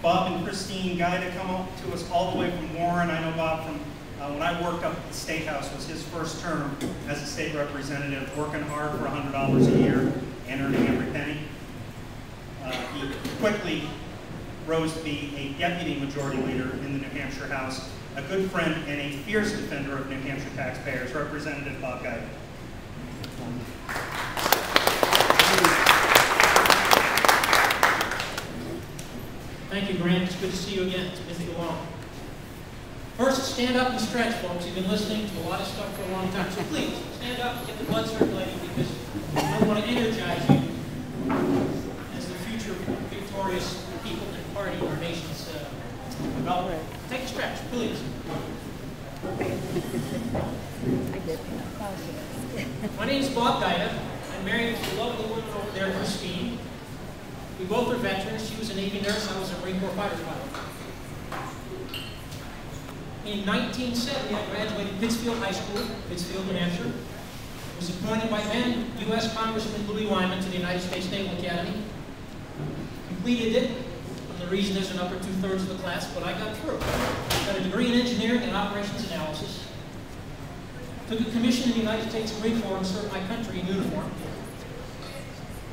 Bob and Christine Giuda come up to us all the way from Warren. I know Bob from when I worked up at the State House, was his first term as a state representative, working hard for $100 a year and earning every penny. He quickly rose to be a deputy majority leader in the New Hampshire House, a good friend and a fierce defender of New Hampshire taxpayers, Representative Bob Giuda. Thank you, Grant. It's good to see you again. It's been too long. First, stand up and stretch, folks. You've been listening to a lot of stuff for a long time. So please, stand up and get the blood circulating, because I want to energize you as the future victorious people and party in our nation's development. Take a stretch, please. My name is Bob Giuda. I'm married to a lovely woman over there, Christine. We both are veterans. She was a Navy nurse. I was a Marine Corps fighter pilot. In 1970, I graduated Pittsfield High School, Pittsfield, New Hampshire. I was appointed by then U.S. Congressman Louis Wyman to the United States Naval Academy. Completed it. And the reason isn't upper two-thirds of the class, but I got through. Got a degree in engineering and operations analysis. Took a commission in the United States Marine Corps and served my country in uniform.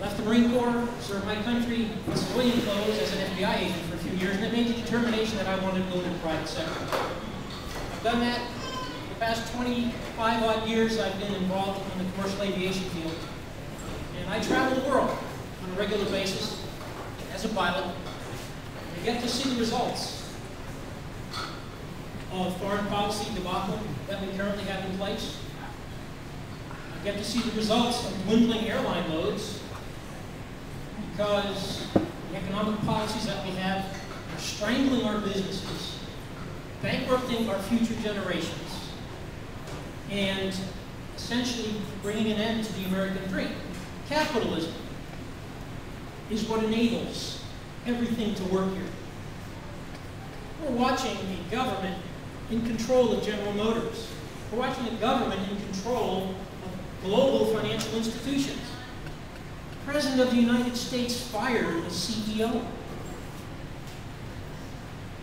Left the Marine Corps, served my country in civilian clothes as an FBI agent for a few years, and it made the determination that I wanted to go to the private sector. I've done that. For the past 25 odd years, I've been involved in the commercial aviation field. And I travel the world on a regular basis as a pilot. I get to see the results of foreign policy debacle that we currently have in place. I get to see the results of dwindling airline loads, because the economic policies that we have are strangling our businesses, bankrupting our future generations, and essentially bringing an end to the American dream. Capitalism is what enables everything to work here. We're watching a government in control of General Motors. We're watching a government in control of global financial institutions. The President of the United States fired the CEO.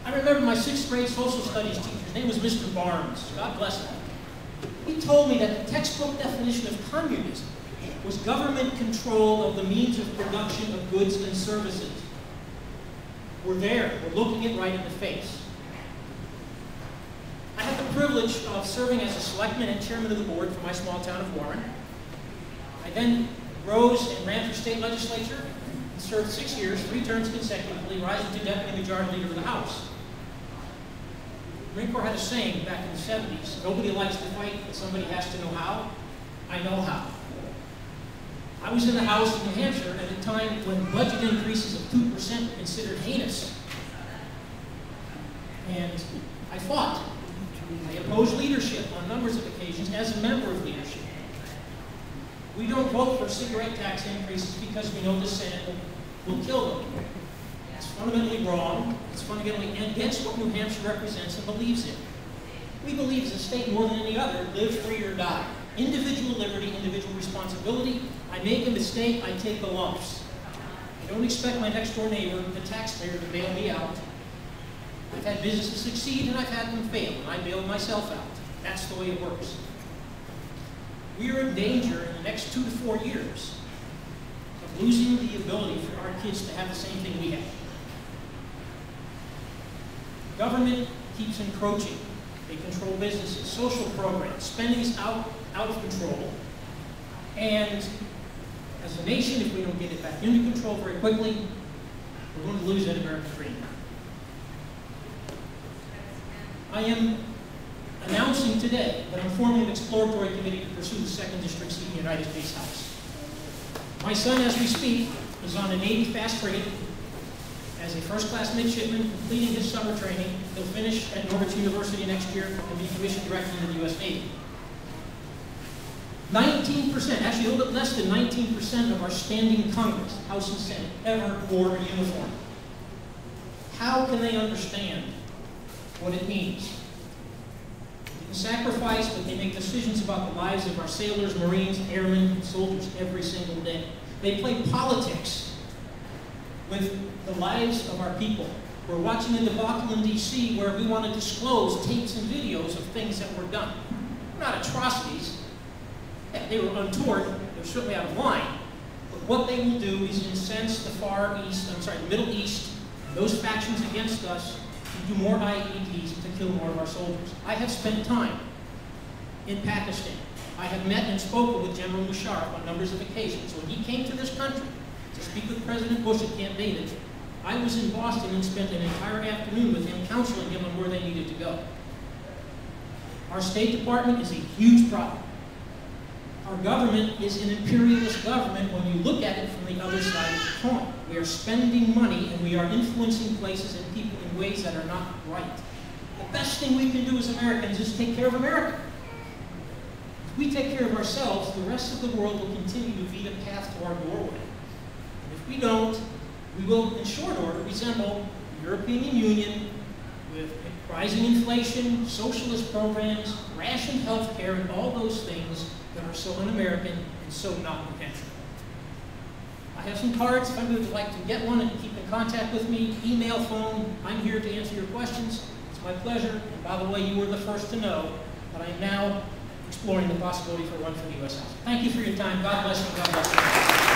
I remember my 6th grade social studies teacher. His name was Mr. Barnes. God bless him. He told me that the textbook definition of communism was government control of the means of production of goods and services. We're there. We're looking it right in the face. I had the privilege of serving as a selectman and chairman of the board for my small town of Warren. I then rose and ran for state legislature and served 6 years, 3 terms consecutively, rising to deputy majority leader of the House. The Marine Corps had a saying back in the 70s, nobody likes to fight, but somebody has to know how. I know how. I was in the House in New Hampshire at a time when budget increases of 2% were considered heinous. And I fought. I opposed leadership on numbers of occasions as a member of leadership. We don't vote for cigarette tax increases because we know the Senate will kill them. It's fundamentally wrong. It's fundamentally against what New Hampshire represents and believes in. We believe as a state more than any other, live free or die. Individual liberty, individual responsibility. I make a mistake, I take the lumps. I don't expect my next door neighbor, the taxpayer, to bail me out. I've had businesses succeed and I've had them fail, and I bailed myself out. That's the way it works. We are in danger in the next 2 to 4 years of losing the ability for our kids to have the same thing we have. Government keeps encroaching. They control businesses, social programs, spending is out of control. And as a nation, if we don't get it back into control very quickly, we're going to lose that American dream. I am announcing today that I'm forming an exploratory committee to pursue the 2nd District seat in the United States House. My son, as we speak, is on a Navy fast frigate as a first-class midshipman, completing his summer training. He'll finish at Norwich University next year and be commissioned directly into the U.S. Navy. 19%, actually a little bit less than 19% of our standing Congress, House and Senate, ever wore a uniform. How can they understand what it means? They can sacrifice, but they make decisions about the lives of our sailors, Marines, airmen, and soldiers every single day. They play politics with the lives of our people. We're watching the debacle in D.C. where we want to disclose tapes and videos of things that were done. Not atrocities. Yeah, they were untoward. They're certainly out of line. But what they will do is incense the the Middle East, and those factions against us to do more IEDs to kill more of our soldiers. I have spent time in Pakistan. I have met and spoken with General Musharraf on numbers of occasions. When he came to this country to speak with President Bush at Camp David, I was in Boston and spent an entire afternoon with him counseling him on where they needed to go. Our State Department is a huge problem. Our government is an imperialist government when you look at it from the other side of the coin. We are spending money and we are influencing places and people in ways that are not right. The best thing we can do as Americans is take care of America. If we take care of ourselves, the rest of the world will continue to beat a path to our doorway. And if we don't, we will, in short order, resemble the European Union with rising inflation, socialist programs, rationed health care, and all those things that are so un-American and so not New Hampshire. I have some cards. If anybody would like to get one and keep in contact with me, email, phone, I'm here to answer your questions. It's my pleasure. And by the way, you were the first to know that I am now exploring the possibility for a run for the U.S. House. Thank you for your time. God bless you. God bless you.